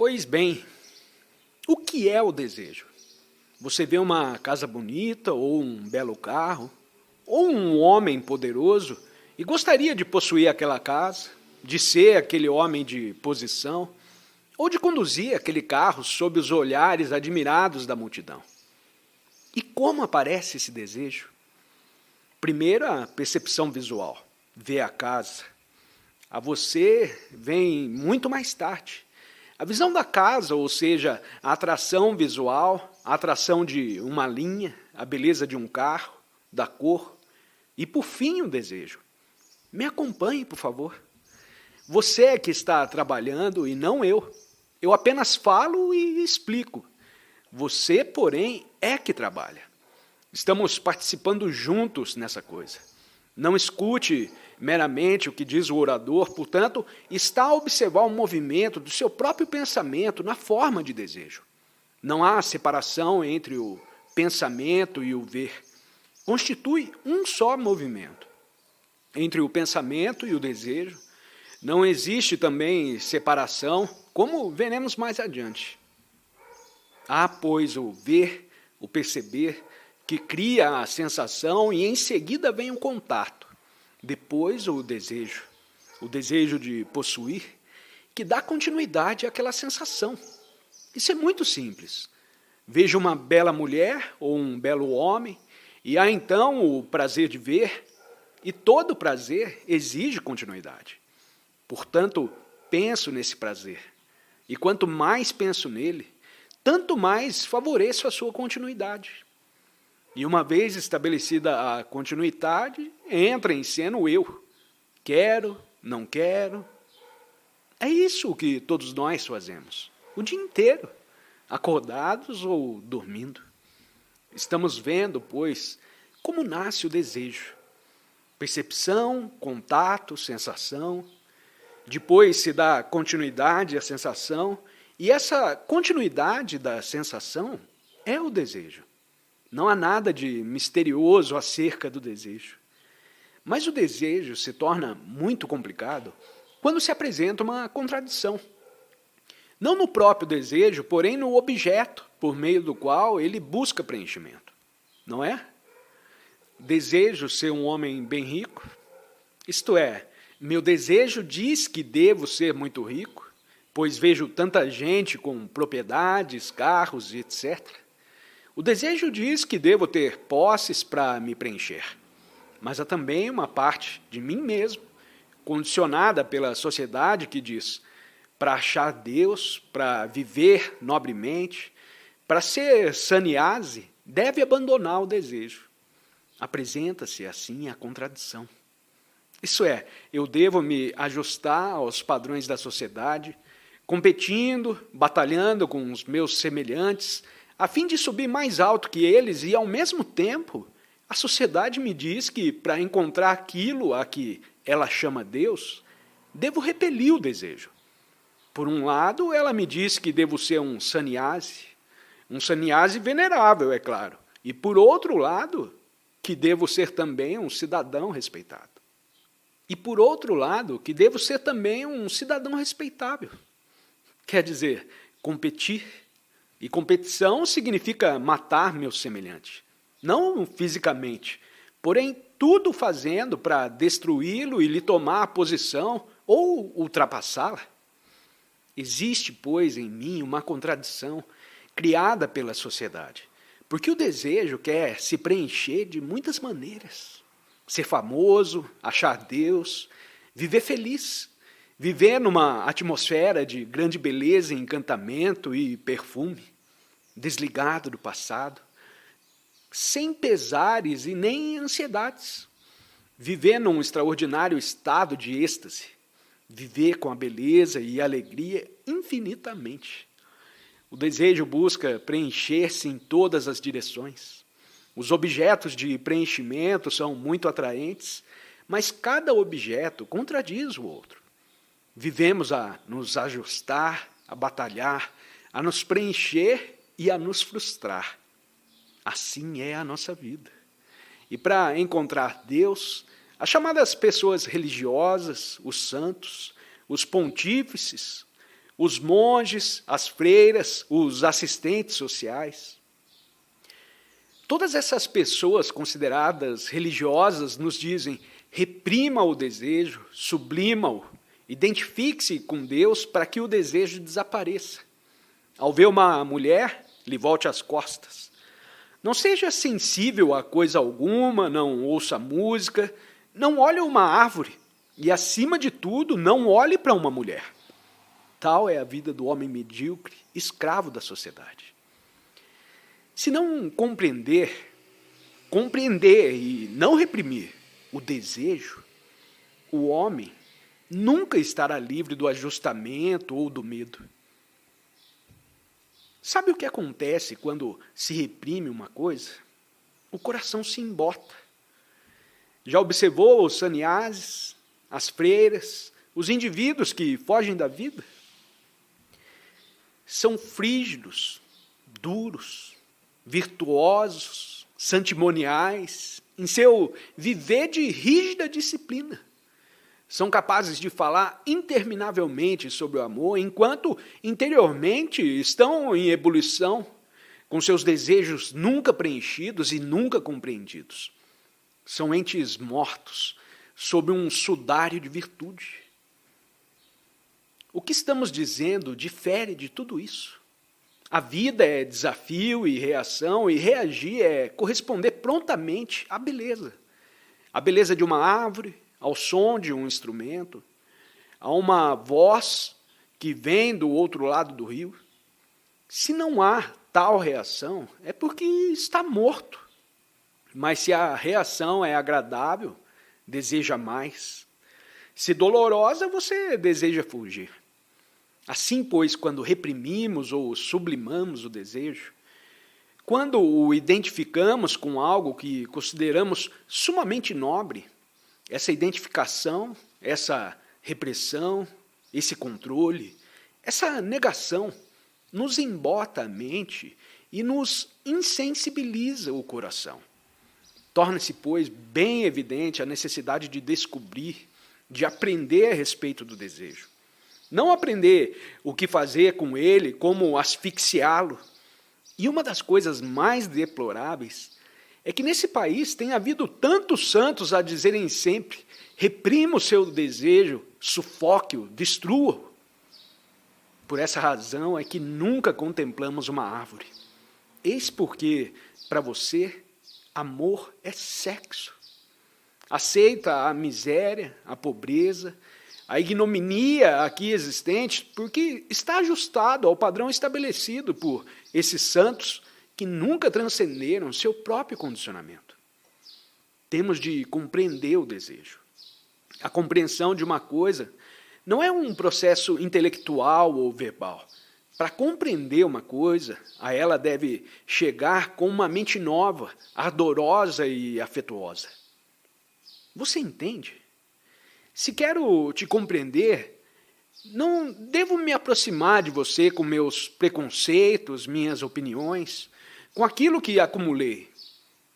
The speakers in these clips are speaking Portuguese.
Pois bem, o que é o desejo? Você vê uma casa bonita, ou um belo carro, ou um homem poderoso e gostaria de possuir aquela casa, de ser aquele homem de posição, ou de conduzir aquele carro sob os olhares admirados da multidão. E como aparece esse desejo? Primeiro, a percepção visual, vê a casa. A você vem muito mais tarde. A visão da casa, ou seja, a atração visual, a atração de uma linha, a beleza de um carro, da cor, e por fim o desejo. Me acompanhe, por favor. Você é que está trabalhando e não eu. Eu apenas falo e explico. Você, porém, é que trabalha. Estamos participando juntos nessa coisa. Não escute meramente o que diz o orador, portanto, está a observar o movimento do seu próprio pensamento na forma de desejo. Não há separação entre o pensamento e o ver. Constitui um só movimento. Entre o pensamento e o desejo, não existe também separação, como veremos mais adiante. Há, pois, o ver, o perceber, que cria a sensação e em seguida vem o contato. Depois o desejo de possuir, que dá continuidade àquela sensação. Isso é muito simples. Veja uma bela mulher ou um belo homem, e há então o prazer de ver, e todo prazer exige continuidade. Portanto, penso nesse prazer, e quanto mais penso nele, tanto mais favoreço a sua continuidade. E uma vez estabelecida a continuidade, entra em cena o eu. Quero, não quero. É isso que todos nós fazemos, o dia inteiro, acordados ou dormindo. Estamos vendo, pois, como nasce o desejo. Percepção, contato, sensação. Depois se dá continuidade à sensação, e essa continuidade da sensação é o desejo. Não há nada de misterioso acerca do desejo. Mas o desejo se torna muito complicado quando se apresenta uma contradição. Não no próprio desejo, porém no objeto por meio do qual ele busca preenchimento. Não é? Desejo ser um homem bem rico, isto é, meu desejo diz que devo ser muito rico, pois vejo tanta gente com propriedades, carros, etc. O desejo diz que devo ter posses para me preencher, mas há também uma parte de mim mesmo, condicionada pela sociedade que diz, para achar Deus, para viver nobremente, para ser sannyasi, deve abandonar o desejo. Apresenta-se assim a contradição. Isso é, eu devo me ajustar aos padrões da sociedade, competindo, batalhando com os meus semelhantes, a fim de subir mais alto que eles e, ao mesmo tempo, a sociedade me diz que, para encontrar aquilo a que ela chama Deus, devo repelir o desejo. Por um lado, ela me diz que devo ser um sannyasi venerável, é claro, e, por outro lado, que devo ser também um cidadão respeitado. E, por outro lado, que devo ser também um cidadão respeitável. Quer dizer, competir. E competição significa matar meu semelhante. Não fisicamente, porém tudo fazendo para destruí-lo e lhe tomar a posição ou ultrapassá-la. Existe, pois, em mim uma contradição criada pela sociedade, porque o desejo quer se preencher de muitas maneiras. Ser famoso, achar Deus, viver feliz, viver numa atmosfera de grande beleza, encantamento e perfume, desligado do passado, sem pesares e nem ansiedades. Viver num extraordinário estado de êxtase, viver com a beleza e a alegria infinitamente. O desejo busca preencher-se em todas as direções. Os objetos de preenchimento são muito atraentes, mas cada objeto contradiz o outro. Vivemos a nos ajustar, a batalhar, a nos preencher e a nos frustrar. Assim é a nossa vida. E para encontrar Deus, as chamadas pessoas religiosas, os santos, os pontífices, os monges, as freiras, os assistentes sociais. Todas essas pessoas consideradas religiosas nos dizem: reprima o desejo, sublima-o, identifique-se com Deus para que o desejo desapareça. Ao ver uma mulher, lhe volte as costas. Não seja sensível a coisa alguma, não ouça música, não olhe uma árvore e, acima de tudo, não olhe para uma mulher. Tal é a vida do homem medíocre, escravo da sociedade. Se não compreender e não reprimir o desejo, o homem nunca estará livre do ajustamento ou do medo. Sabe o que acontece quando se reprime uma coisa? O coração se embota. Já observou os sannyasis, as freiras, os indivíduos que fogem da vida? São frígidos, duros, virtuosos, santimoniais, em seu viver de rígida disciplina. São capazes de falar interminavelmente sobre o amor, enquanto interiormente estão em ebulição, com seus desejos nunca preenchidos e nunca compreendidos. São entes mortos, sob um sudário de virtude. O que estamos dizendo difere de tudo isso. A vida é desafio e reação, e reagir é corresponder prontamente à beleza. A beleza de uma árvore, ao som de um instrumento, a uma voz que vem do outro lado do rio. Se não há tal reação, é porque está morto. Mas se a reação é agradável, deseja mais. Se dolorosa, você deseja fugir. Assim, pois, quando reprimimos ou sublimamos o desejo, quando o identificamos com algo que consideramos sumamente nobre, essa identificação, essa repressão, esse controle, essa negação nos embota a mente e nos insensibiliza o coração. Torna-se, pois, bem evidente a necessidade de descobrir, de aprender a respeito do desejo. Não aprender o que fazer com ele, como asfixiá-lo. E uma das coisas mais deploráveis é que nesse país tem havido tantos santos a dizerem sempre: reprima o seu desejo, sufoque-o, destrua-o. Por essa razão é que nunca contemplamos uma árvore. Eis porque, para você, amor é sexo. Aceita a miséria, a pobreza, a ignominia aqui existente, porque está ajustado ao padrão estabelecido por esses santos que nunca transcenderam seu próprio condicionamento. Temos de compreender o desejo. A compreensão de uma coisa não é um processo intelectual ou verbal. Para compreender uma coisa, a ela deve chegar com uma mente nova, ardorosa e afetuosa. Você entende? Se quero te compreender, não devo me aproximar de você com meus preconceitos, minhas opiniões, com aquilo que acumulei.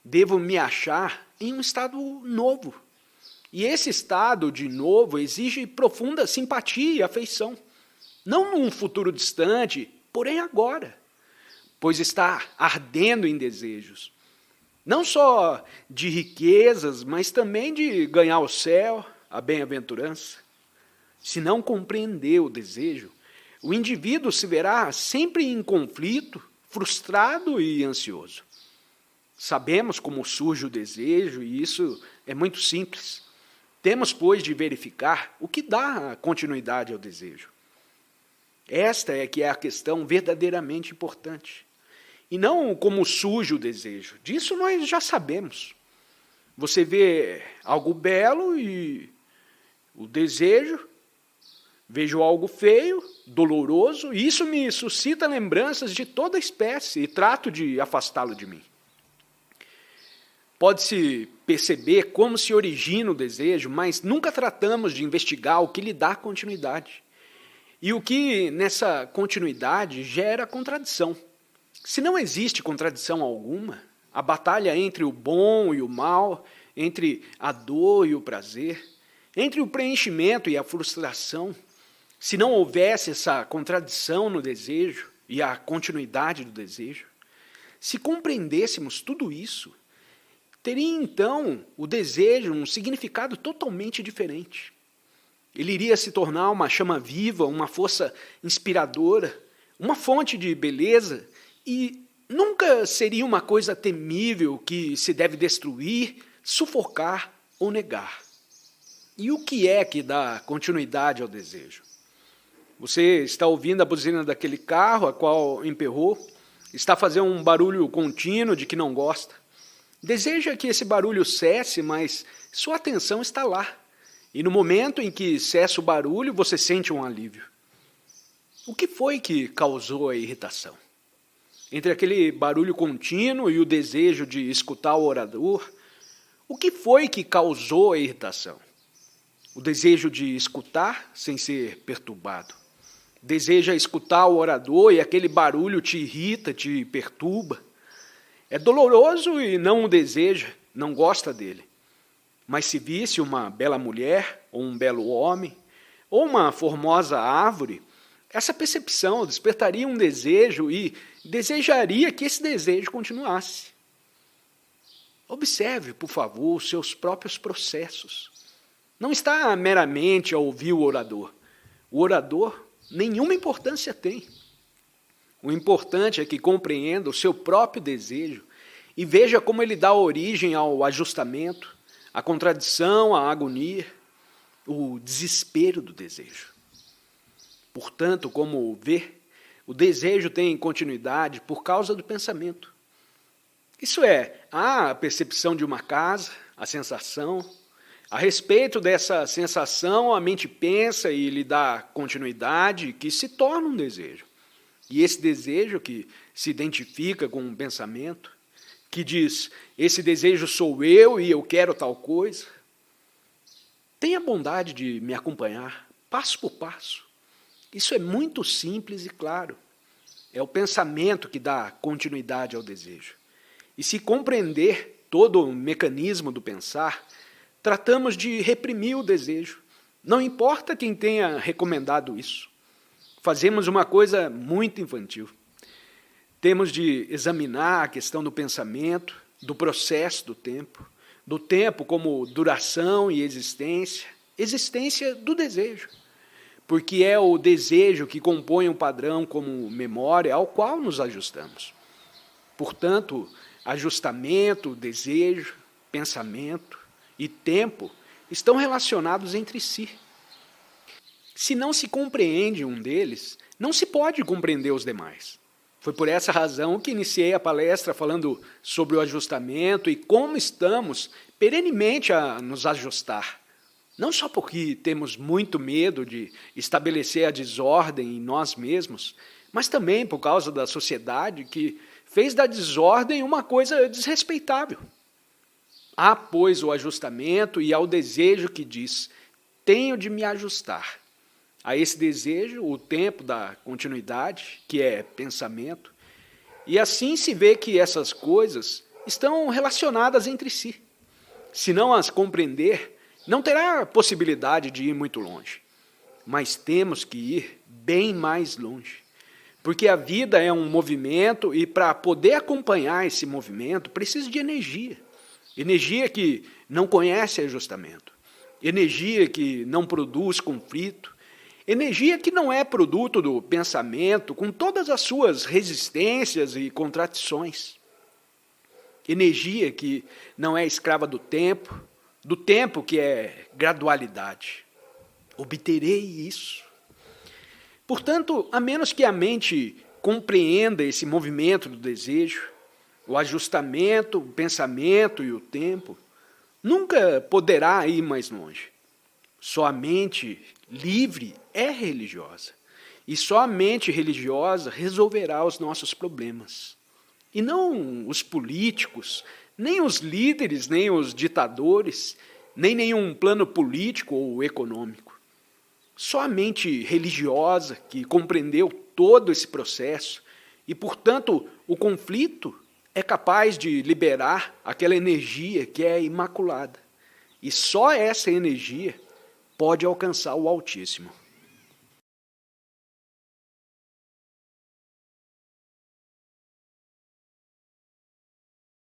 Devo me achar em um estado novo. E esse estado de novo exige profunda simpatia e afeição. Não num futuro distante, porém agora. Pois está ardendo em desejos. Não só de riquezas, mas também de ganhar o céu, a bem-aventurança. Se não compreender o desejo, o indivíduo se verá sempre em conflito, frustrado e ansioso. Sabemos como surge o desejo e isso é muito simples. Temos, pois, de verificar o que dá continuidade ao desejo. Esta é que é a questão verdadeiramente importante. E não como surge o desejo. Disso nós já sabemos. Você vê algo belo e o desejo, vejo algo feio, doloroso, e isso me suscita lembranças de toda espécie e trato de afastá-lo de mim. Pode-se perceber como se origina o desejo, mas nunca tratamos de investigar o que lhe dá continuidade. E o que nessa continuidade gera contradição. Se não existe contradição alguma, a batalha entre o bom e o mal, entre a dor e o prazer, entre o preenchimento e a frustração, se não houvesse essa contradição no desejo e a continuidade do desejo, se compreendêssemos tudo isso, teria então o desejo um significado totalmente diferente. Ele iria se tornar uma chama viva, uma força inspiradora, uma fonte de beleza e nunca seria uma coisa temível que se deve destruir, sufocar ou negar. E o que é que dá continuidade ao desejo? Você está ouvindo a buzina daquele carro a qual emperrou, está fazendo um barulho contínuo de que não gosta. Deseja que esse barulho cesse, mas sua atenção está lá. E no momento em que cessa o barulho, você sente um alívio. O que foi que causou a irritação? Entre aquele barulho contínuo e o desejo de escutar o orador, o que foi que causou a irritação? O desejo de escutar sem ser perturbado. Deseja escutar o orador e aquele barulho te irrita, te perturba. É doloroso e não o deseja, não gosta dele. Mas se visse uma bela mulher, ou um belo homem, ou uma formosa árvore, essa percepção despertaria um desejo e desejaria que esse desejo continuasse. Observe, por favor, os seus próprios processos. Não está meramente a ouvir o orador. O orador nenhuma importância tem. O importante é que compreenda o seu próprio desejo e veja como ele dá origem ao ajustamento, à contradição, à agonia, o desespero do desejo. Portanto, como vê, o desejo tem continuidade por causa do pensamento. Isso é, há a percepção de uma casa, a sensação. A respeito dessa sensação, a mente pensa e lhe dá continuidade, que se torna um desejo. E esse desejo que se identifica com um pensamento, que diz, esse desejo sou eu e eu quero tal coisa. Tenha a bondade de me acompanhar, passo por passo. Isso é muito simples e claro. É o pensamento que dá continuidade ao desejo. E se compreender todo o mecanismo do pensar, tratamos de reprimir o desejo. Não importa quem tenha recomendado isso. Fazemos uma coisa muito infantil. Temos de examinar a questão do pensamento, do processo do tempo como duração e existência do desejo. Porque é o desejo que compõe um padrão como memória ao qual nos ajustamos. Portanto, ajustamento, desejo, pensamento e tempo estão relacionados entre si. Se não se compreende um deles, não se pode compreender os demais. Foi por essa razão que iniciei a palestra falando sobre o ajustamento e como estamos perenemente a nos ajustar. Não só porque temos muito medo de estabelecer a desordem em nós mesmos, mas também por causa da sociedade que fez da desordem uma coisa desrespeitável. Há, pois, o ajustamento e há o desejo que diz, tenho de me ajustar. A esse desejo, o tempo da continuidade, que é pensamento, e assim se vê que essas coisas estão relacionadas entre si. Se não as compreender, não terá possibilidade de ir muito longe. Mas temos que ir bem mais longe. Porque a vida é um movimento e para poder acompanhar esse movimento precisa de energia. Energia que não conhece ajustamento. Energia que não produz conflito. Energia que não é produto do pensamento com todas as suas resistências e contradições. Energia que não é escrava do tempo que é gradualidade. Obterei isso. Portanto, a menos que a mente compreenda esse movimento do desejo, o ajustamento, o pensamento e o tempo, nunca poderá ir mais longe. Só a mente livre é religiosa. E só a mente religiosa resolverá os nossos problemas. E não os políticos, nem os líderes, nem os ditadores, nem nenhum plano político ou econômico. Só a mente religiosa que compreendeu todo esse processo e, portanto, o conflito é capaz de liberar aquela energia que é imaculada. E só essa energia pode alcançar o Altíssimo.